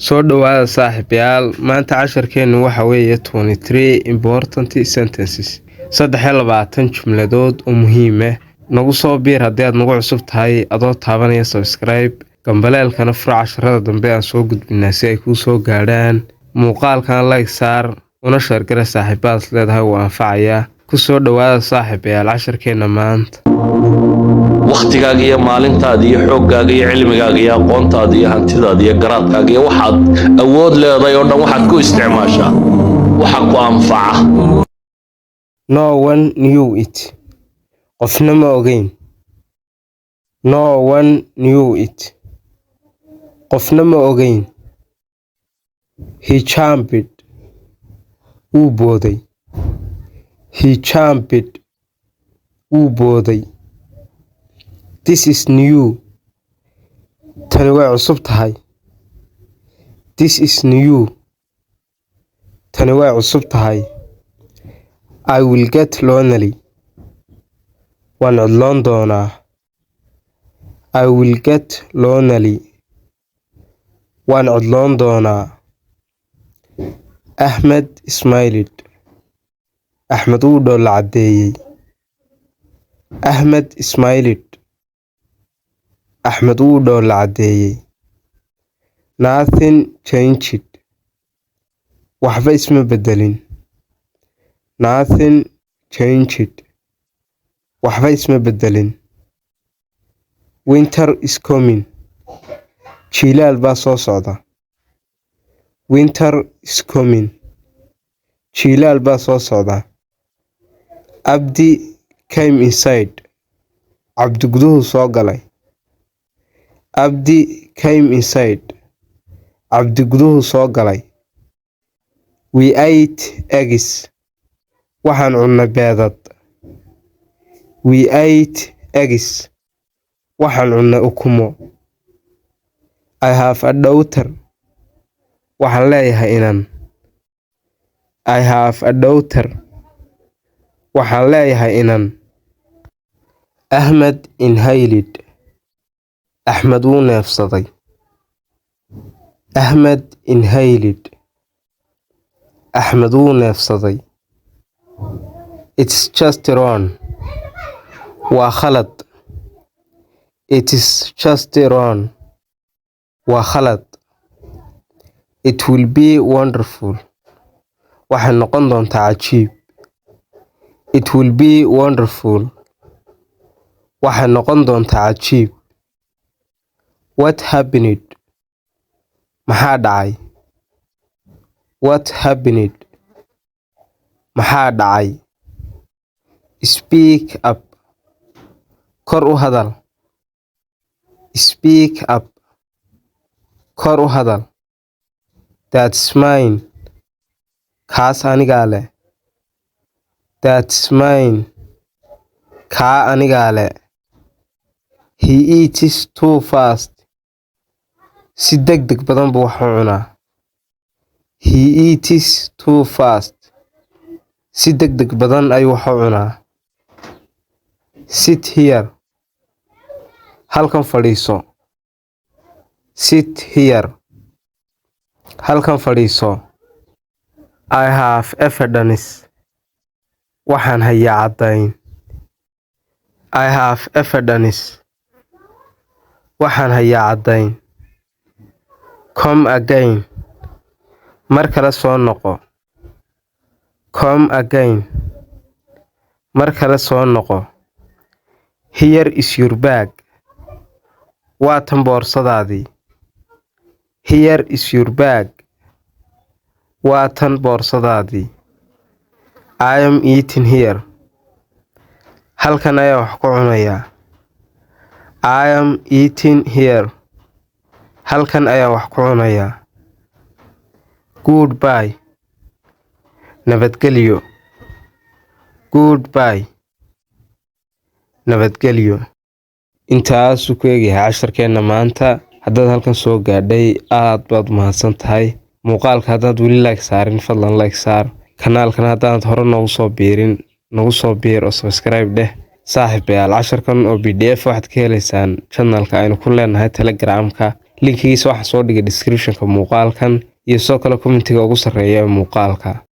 soo dhawaada saaxiibayaal maanta casharkeenu waxa weeye 23 important sentences 23 jumladood oo muhiim ah nagu soo biir haddii aad nagu cusub tahay adoo taabanaya subscribe gambaleelkana furo casharada dambe aan soo gudbinaa si ay kuu soo gaadhaan muuqaalkan like saar una share gara saaxiibadas leedahay waa anfacaya ku soo dhawaada saaxiibayaal casharkeena maanta waqtigaaga iyo maalintaada iyo xooggaaga iyo cilmigaaga iyo aqoontaada iyo hantidaada iyo garaadkaaga iyo waxaad awood leedahay oo dhan waxaad ku isticmaashaa waxa ku anfaca. No one knew it. Qofna ma ogeyn. No one knew it. Qofna ma ogeyn. He jumped. Wuu booday. He jumped. Wuu booday. This is new. Tani way cusub tahay. This is new. Tani way cusub tahay. I will get lonely. Waan codloon doonaa. I will get lonely. Waan codloon doonaa. Ahmed smiled. Ahmed wuu dhoolla caddeeyey. Ahmed smiled. Ahmed wuu dhoolla caddeeyey. Nothing changed. Waxba isma bedelin. Nothing changed. Waxba isma bedelin. Winter is coming. Jiilaal baa soo socda. Winter is coming. Jiilaal baa soo socda. Abdi came inside. Cabdi guduhu soo galay. Abdi came inside. Cabdi guduhu soo galay. We ate eggs. Waxaan cunnay beedad. We ate eggs. Waxaan cunnay ukumo. I have a daughter. Waxaan leeyahay inan. I have a daughter. Waxaan leeyahay inan. Ahmed inhaled. Ahmed wuu neefsaday. Ahmed inhaled. Ahmed wuu neefsaday. It's just wrong. Waa khalad. It is just wrong. Waa khalad. It will be wonderful. Waxay noqon doontaa cajiib. It will be wonderful. Waxay noqon doontaa cajiib. What happened? Maxaa dhacay? What happened? Maxaa dhacay? Speak up. Kor u hadal. Speak up. Kor u hadal. That's mine. Kaas anigaa leh. That's mine. Kaa anigaa leh. He eats too fast. Si degdeg badan buu wax u cunaa. He eats too fast. Si degdeg badan ayuu wax u cunaa. Sit here. Halkan fadhiiso. Sit here. Halkan fadhiiso. I have evidence. Waxaan hayaa caddayn. I have evidence. Waxaan hayaa caddayn. Come again. Mar kale soo noqo. Come again. Mar kale soo noqo. Here is your bag. Waa tan boorsadaadii. Here is your bag. Waa tan boorsadaadii. I am eating here. Halkan ayaa wax ku cunayaa. I am eating here. Halkan ayaa wax ku cunayaa. Goodbye. Nabadgelyo. Goodbye. Nabadgelyo. Intaasuu ku egyahay casharkeena maanta. Haddaad halkan soo gaadhay aad baad mahadsan tahay. Muuqaalka haddaad weli like saarin fadlan like saar. Kanaalkan haddaad hore noogu soo biirin nagu soo biir oo subscribe dheh. saaxiibayaal casharkan oo PDF waxaad ka helaysaan channelka aynu ku leenahay Telegramka linkigiisa waxaan soo dhigay description-ka muuqaalkan iyo soo kale commentiga ugu sarreeya muuqaalka.